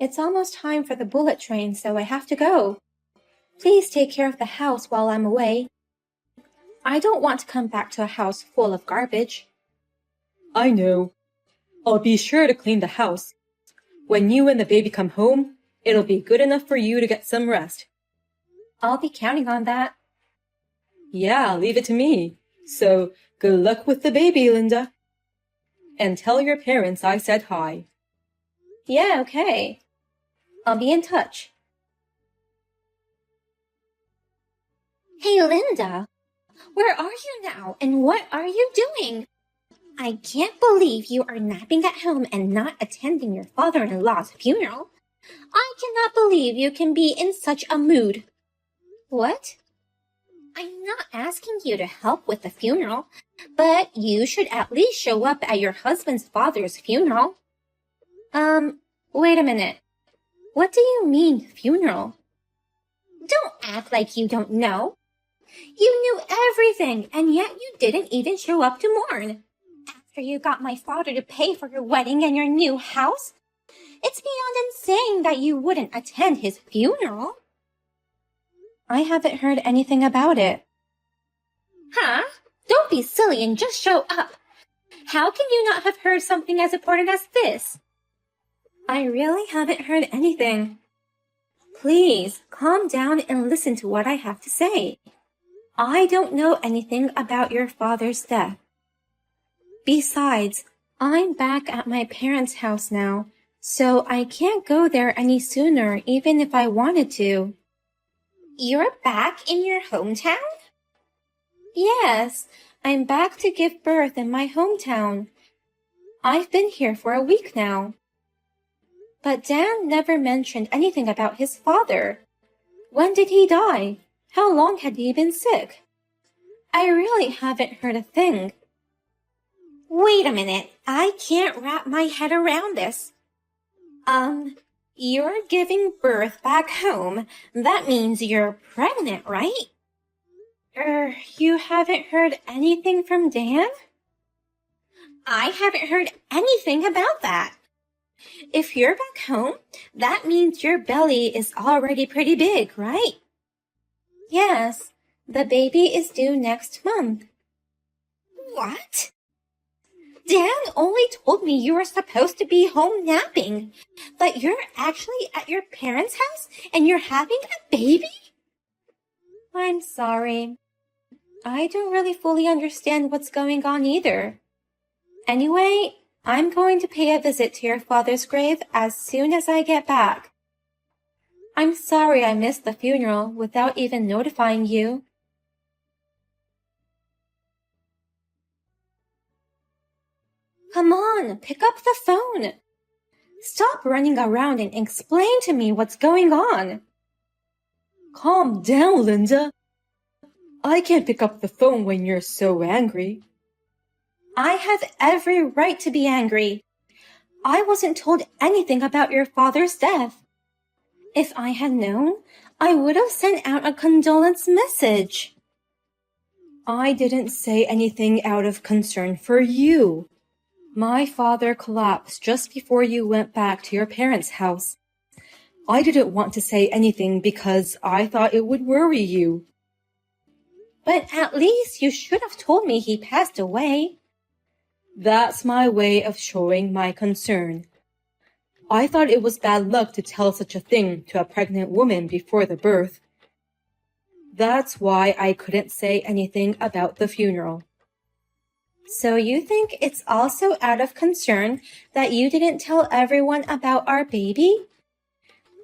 It's almost time for the bullet train, so I have to go. Please take care of the house while I'm away. I don't want to come back to a house full of garbage. I know. I'll be sure to clean the house. When you and the baby come home, it'll be good enough for you to get some rest. I'll be counting on that. Yeah, leave it to me. So, good luck with the baby, Linda. And tell your parents I said hi. Yeah, okay. I'll be in touch. Hey, Linda. Where are you now, and what are you doing? I can't believe you are napping at home and not attending your father-in-law's funeral. I cannot believe you can be in such a mood. What? I'm not asking you to help with the funeral, but you should at least show up at your husband's father's funeral. Wait a minute. What do you mean, funeral? Don't act like you don't know. You knew everything, and yet you didn't even show up to mourn. After you got my father to pay for your wedding and your new house, it's beyond insane that you wouldn't attend his funeral. I haven't heard anything about it. Huh? Don't be silly and just show up. How can you not have heard something as important as this? I really haven't heard anything. Please, calm down and listen to what I have to say. I don't know anything about your father's death. Besides, I'm back at my parents' house now, so I can't go there any sooner even if I wanted to. You're back in your hometown? Yes, I'm back to give birth in my hometown. I've been here for a week now. But Dan never mentioned anything about his father. When did he die? How long had he been sick? I really haven't heard a thing. Wait a minute, I can't wrap my head around this. You're giving birth back home. That means you're pregnant, right? You haven't heard anything from Dan? I haven't heard anything about that. If you're back home, that means your belly is already pretty big, right? Yes, the baby is due next month. What? Dan only told me you were supposed to be home napping, but you're actually at your parents' house and you're having a baby? I'm sorry. I don't really fully understand what's going on either. Anyway, I'm going to pay a visit to your father's grave as soon as I get back. I'm sorry I missed the funeral without even notifying you. Come on, pick up the phone. Stop running around and explain to me what's going on. Calm down, Linda. I can't pick up the phone when you're so angry. I have every right to be angry. I wasn't told anything about your father's death. If I had known, I would have sent out a condolence message. I didn't say anything out of concern for you. My father collapsed just before you went back to your parents' house. I didn't want to say anything because I thought it would worry you. But at least you should have told me he passed away. That's my way of showing my concern. I thought it was bad luck to tell such a thing to a pregnant woman before the birth. That's why I couldn't say anything about the funeral. So you think it's also out of concern that you didn't tell everyone about our baby?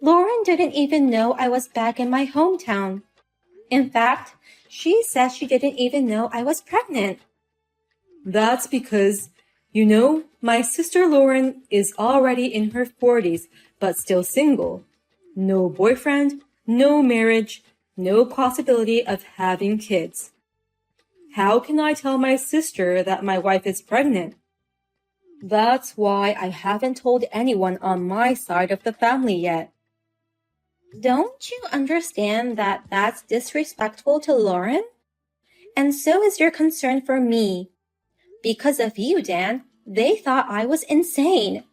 Lauren didn't even know I was back in my hometown. In fact, she says she didn't even know I was pregnant. That's because, my sister Lauren is already in her 40s, but still single. No boyfriend, no marriage, no possibility of having kids. How can I tell my sister that my wife is pregnant? That's why I haven't told anyone on my side of the family yet. Don't you understand that that's disrespectful to Lauren? And so is your concern for me. Because of you, Dan, they thought I was insane.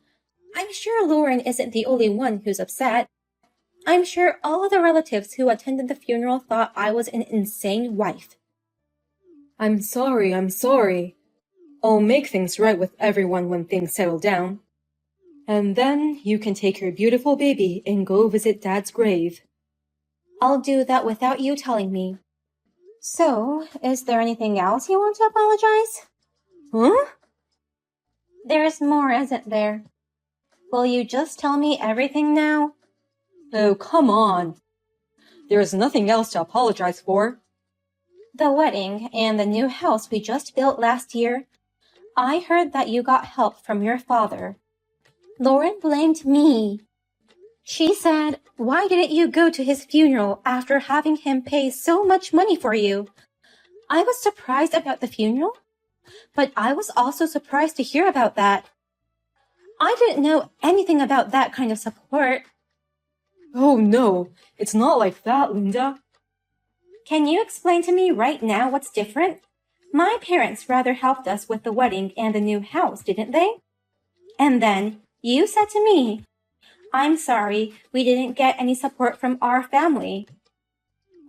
I'm sure Lauren isn't the only one who's upset. I'm sure all the relatives who attended the funeral thought I was an insane wife. I'm sorry. I'll make things right with everyone when things settle down. And then you can take your beautiful baby and go visit Dad's grave. I'll do that without you telling me. So, is there anything else you want to apologize? Huh? There's more, isn't there? Will you just tell me everything now? Oh, come on. There's nothing else to apologize for. The wedding and the new house we just built last year. I heard that you got help from your father. Lauren blamed me. She said, "Why didn't you go to his funeral after having him pay so much money for you?" I was surprised about the funeral, but I was also surprised to hear about that. I didn't know anything about that kind of support. Oh no, it's not like that, Linda. Can you explain to me right now what's different? My parents rather helped us with the wedding and the new house, didn't they? And then you said to me, "I'm sorry, we didn't get any support from our family."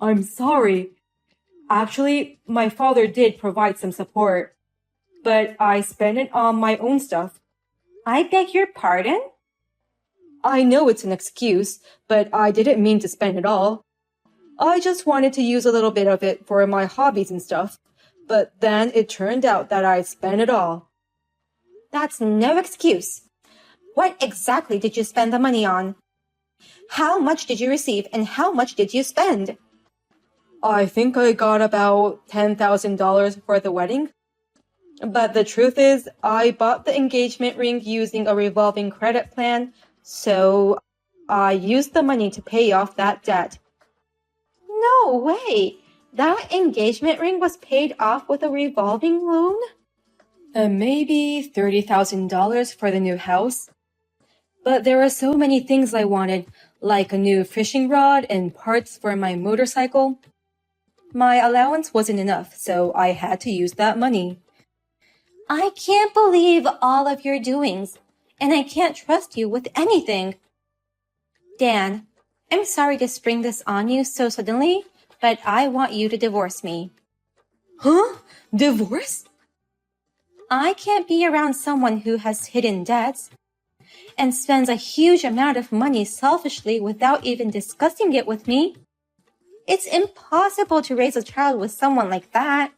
I'm sorry. Actually, my father did provide some support, but I spent it on my own stuff. I beg your pardon? I know it's an excuse, but I didn't mean to spend it all. I just wanted to use a little bit of it for my hobbies and stuff, but then it turned out that I spent it all. That's no excuse. What exactly did you spend the money on? How much did you receive and how much did you spend? I think I got about $10,000 for the wedding. But the truth is, I bought the engagement ring using a revolving credit plan, so I used the money to pay off that debt. No way! That engagement ring was paid off with a revolving loan? And maybe $30,000 for the new house. But there were so many things I wanted, like a new fishing rod and parts for my motorcycle. My allowance wasn't enough, so I had to use that money. I can't believe all of your doings, and I can't trust you with anything. Dan, I'm sorry to spring this on you so suddenly, but I want you to divorce me. Huh? Divorce? I can't be around someone who has hidden debts and spends a huge amount of money selfishly without even discussing it with me. It's impossible to raise a child with someone like that.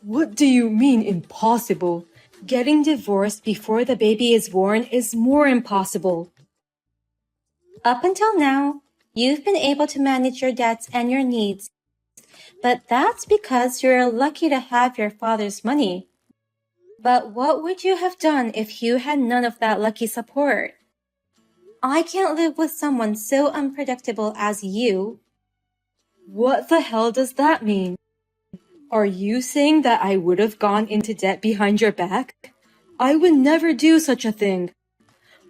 What do you mean impossible? Getting divorced before the baby is born is more impossible. Up until now, you've been able to manage your debts and your needs. But that's because you're lucky to have your father's money. But what would you have done if you had none of that lucky support? I can't live with someone so unpredictable as you. What the hell does that mean? Are you saying that I would have gone into debt behind your back? I would never do such a thing.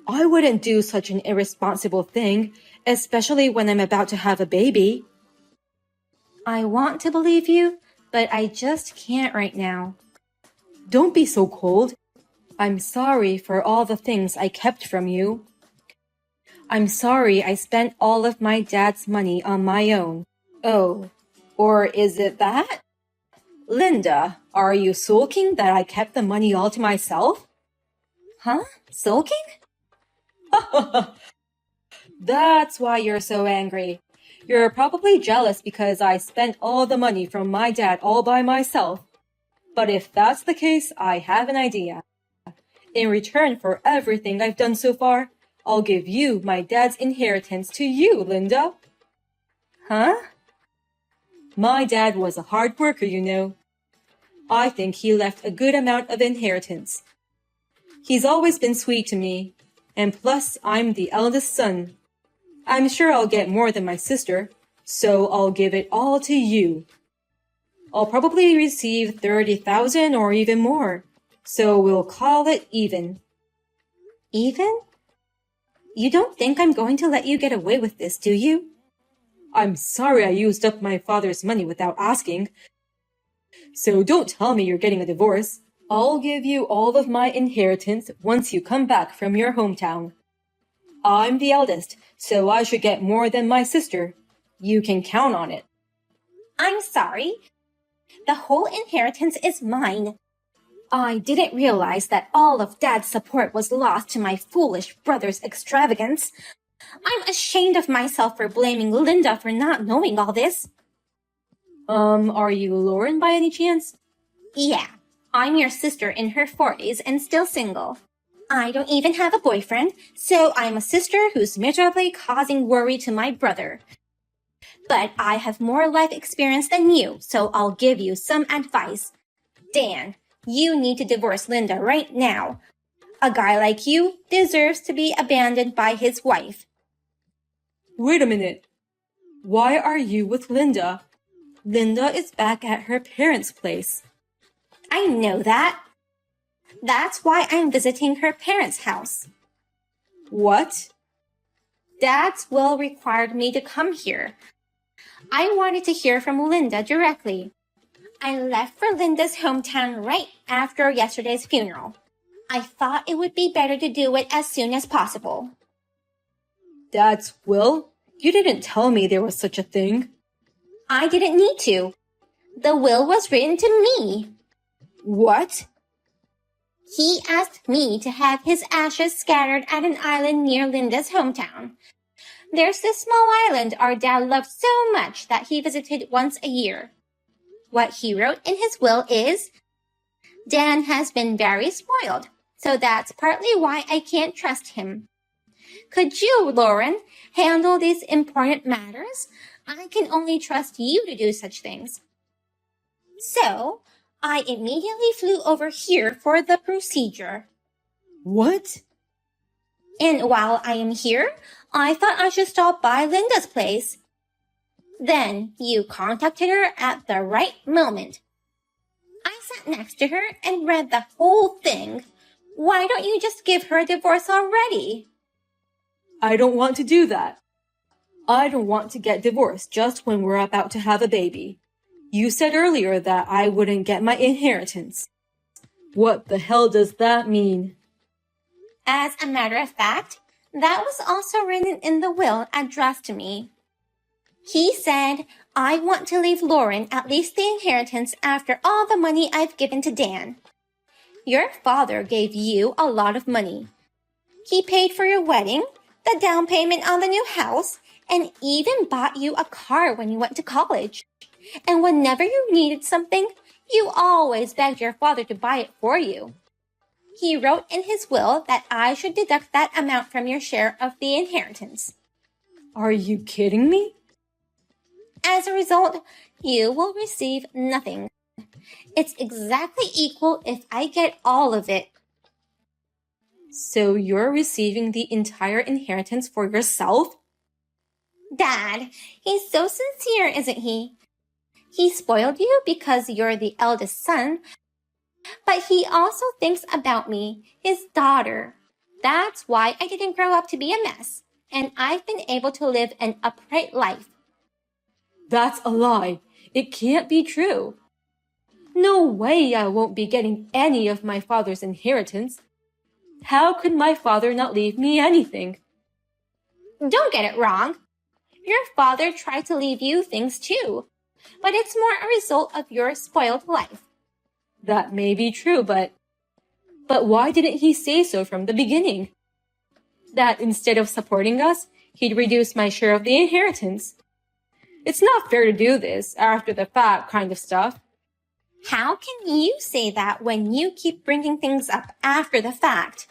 I wouldn't do such an irresponsible thing, especially when I'm about to have a baby. I want to believe you, but I just can't right now. Don't be so cold. I'm sorry for all the things I kept from you. I'm sorry I spent all of my dad's money on my own. Oh, or is it that? Linda, are you sulking that I kept the money all to myself? Huh? Sulking? That's why you're so angry. You're probably jealous because I spent all the money from my dad all by myself. But if that's the case, I have an idea. In return for everything I've done so far, I'll give you my dad's inheritance to you, Linda. Huh? My dad was a hard worker, you know. I think he left a good amount of inheritance. He's always been sweet to me, and plus I'm the eldest son. I'm sure I'll get more than my sister, so I'll give it all to you. I'll probably receive 30,000 or even more, so we'll call it even. Even? You don't think I'm going to let you get away with this, do you? I'm sorry I used up my father's money without asking. So don't tell me you're getting a divorce. I'll give you all of my inheritance once you come back from your hometown. I'm the eldest, so I should get more than my sister. You can count on it. I'm sorry. The whole inheritance is mine. I didn't realize that all of Dad's support was lost to my foolish brother's extravagance. I'm ashamed of myself for blaming Linda for not knowing all this. Are you Lauren by any chance? Yeah, I'm your sister in her 40s and still single. I don't even have a boyfriend, so I'm a sister who's miserably causing worry to my brother. But I have more life experience than you, so I'll give you some advice. Dan, you need to divorce Linda right now. A guy like you deserves to be abandoned by his wife. Wait a minute. Why are you with Linda? Linda is back at her parents' place. I know that. That's why I'm visiting her parents' house. What? Dad's will required me to come here. I wanted to hear from Linda directly. I left for Linda's hometown right after yesterday's funeral. I thought it would be better to do it as soon as possible. Dad's will? You didn't tell me there was such a thing. I didn't need to. The will was written to me. What? He asked me to have his ashes scattered at an island near Linda's hometown. There's this small island our dad loved so much that he visited once a year. What he wrote in his will is, Dan has been very spoiled, so that's partly why I can't trust him. Could you, Lauren, handle these important matters? I can only trust you to do such things. So, I immediately flew over here for the procedure. What? And while I am here, I thought I should stop by Linda's place. Then you contacted her at the right moment. I sat next to her and read the whole thing. Why don't you just give her a divorce already? I don't want to do that. I don't want to get divorced just when we're about to have a baby. You said earlier that I wouldn't get my inheritance. What the hell does that mean? As a matter of fact, that was also written in the will addressed to me. He said, I want to leave Lauren at least the inheritance after all the money I've given to Dan. Your father gave you a lot of money. He paid for your wedding, the down payment on the new house, and even bought you a car when you went to college. And whenever you needed something, you always begged your father to buy it for you. He wrote in his will that I should deduct that amount from your share of the inheritance. Are you kidding me? As a result, you will receive nothing. It's exactly equal if I get all of it. So you're receiving the entire inheritance for yourself? Dad, he's so sincere, isn't he? He spoiled you because you're the eldest son, but he also thinks about me, his daughter. That's why I didn't grow up to be a mess, and I've been able to live an upright life. That's a lie. It can't be true. No way I won't be getting any of my father's inheritance. How could my father not leave me anything? Don't get it wrong. Your father tried to leave you things too, but it's more a result of your spoiled life. That may be true, but why didn't he say so from the beginning? That instead of supporting us, he'd reduce my share of the inheritance. It's not fair to do this after the fact kind of stuff. How can you say that when you keep bringing things up after the fact?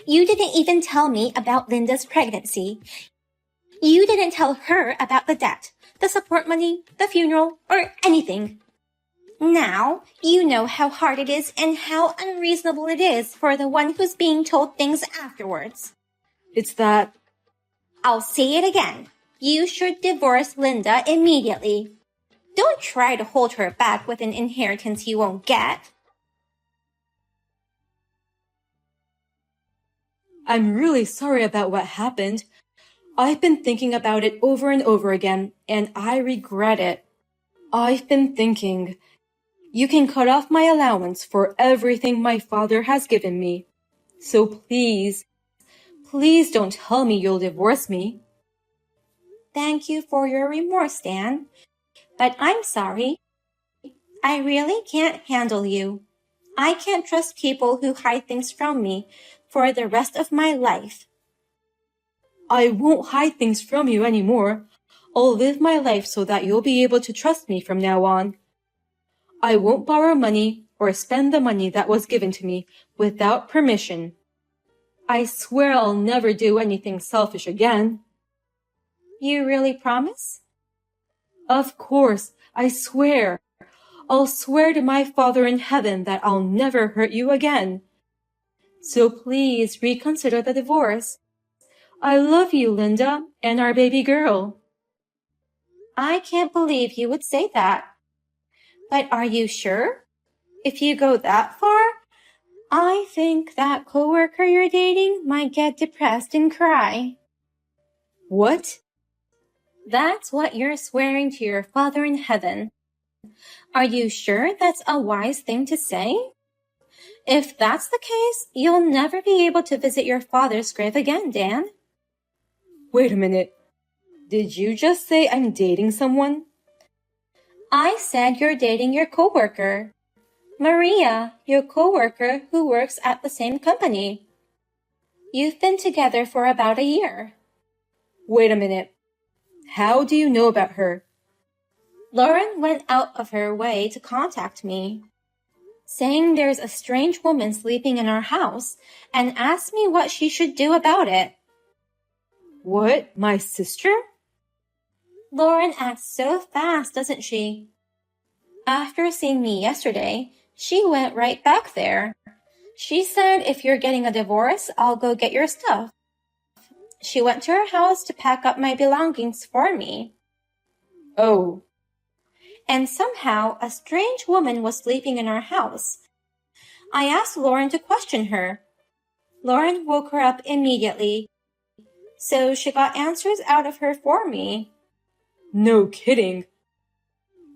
You didn't even tell me about Linda's pregnancy. You didn't tell her about the debt, the support money, the funeral, or anything. Now, you know how hard it is and how unreasonable it is for the one who's being told things afterwards. It's that... I'll say it again. You should divorce Linda immediately. Don't try to hold her back with an inheritance you won't get. I'm really sorry about what happened. I've been thinking about it over and over again, and I regret it. I've been thinking, You can cut off my allowance for everything my father has given me. So please, please don't tell me you'll divorce me. Thank you for your remorse, Dan. But I'm sorry. I really can't handle you. I can't trust people who hide things from me for the rest of my life. I won't hide things from you anymore. I'll live my life so that you'll be able to trust me from now on. I won't borrow money or spend the money that was given to me without permission. I swear I'll never do anything selfish again. You really promise? Of course, I swear. I'll swear to my Father in heaven that I'll never hurt you again. So please reconsider the divorce. I love you, Linda, and our baby girl. I can't believe you would say that. But are you sure? If you go that far, I think that coworker you're dating might get depressed and cry. What? That's what you're swearing to your Father in heaven. Are you sure that's a wise thing to say? If that's the case, you'll never be able to visit your father's grave again, Dan. Wait a minute. Did you just say I'm dating someone? I said you're dating your coworker. Maria, your coworker who works at the same company. You've been together for about a year. Wait a minute. How do you know about her? Lauren went out of her way to contact me, saying there's a strange woman sleeping in our house and asked me what she should do about it. What? My sister? Lauren acts so fast, doesn't she? After seeing me yesterday, she went right back there. She said if you're getting a divorce, I'll go get your stuff. She went to her house to pack up my belongings for me. Oh. And somehow a strange woman was sleeping in our house. I asked Lauren to question her. Lauren woke her up immediately, so she got answers out of her for me. No kidding.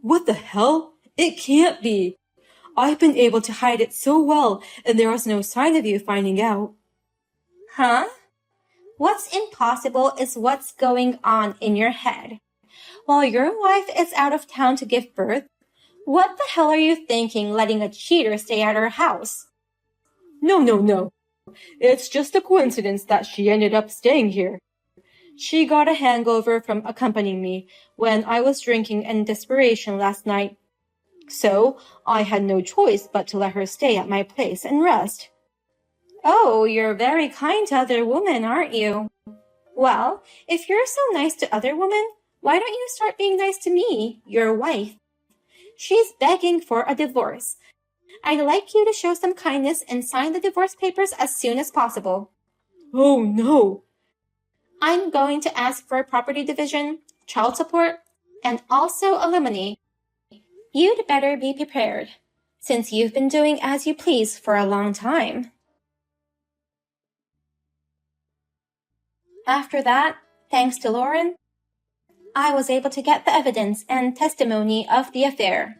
What the hell? It can't be. I've been able to hide it so well, and there was no sign of you finding out. Huh? What's impossible is what's going on in your head. While your wife is out of town to give birth, what the hell are you thinking letting a cheater stay at her house? No. It's just a coincidence that she ended up staying here. She got a hangover from accompanying me when I was drinking in desperation last night. So I had no choice but to let her stay at my place and rest. Oh, you're very kind to other women, aren't you? Well, if you're so nice to other women, why don't you start being nice to me, your wife? She's begging for a divorce. I'd like you to show some kindness and sign the divorce papers as soon as possible. Oh, no. I'm going to ask for property division, child support, and also alimony. You'd better be prepared, since you've been doing as you please for a long time. After that, thanks to Lauren, I was able to get the evidence and testimony of the affair.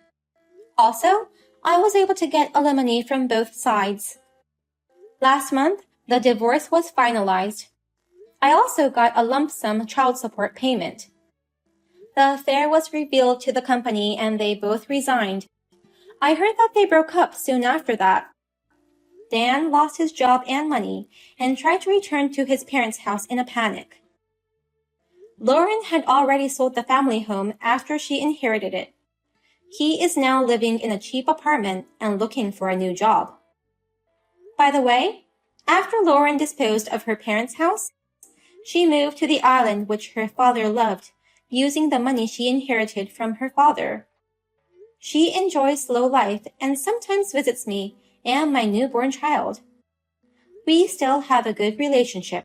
Also, I was able to get alimony from both sides. Last month, the divorce was finalized. I also got a lump sum child support payment. The affair was revealed to the company and they both resigned. I heard that they broke up soon after that. Dan lost his job and money and tried to return to his parents' house in a panic. Lauren had already sold the family home after she inherited it. He is now living in a cheap apartment and looking for a new job. By the way, after Lauren disposed of her parents' house, she moved to the island which her father loved, using the money she inherited from her father. She enjoys slow life and sometimes visits me and my newborn child. We still have a good relationship.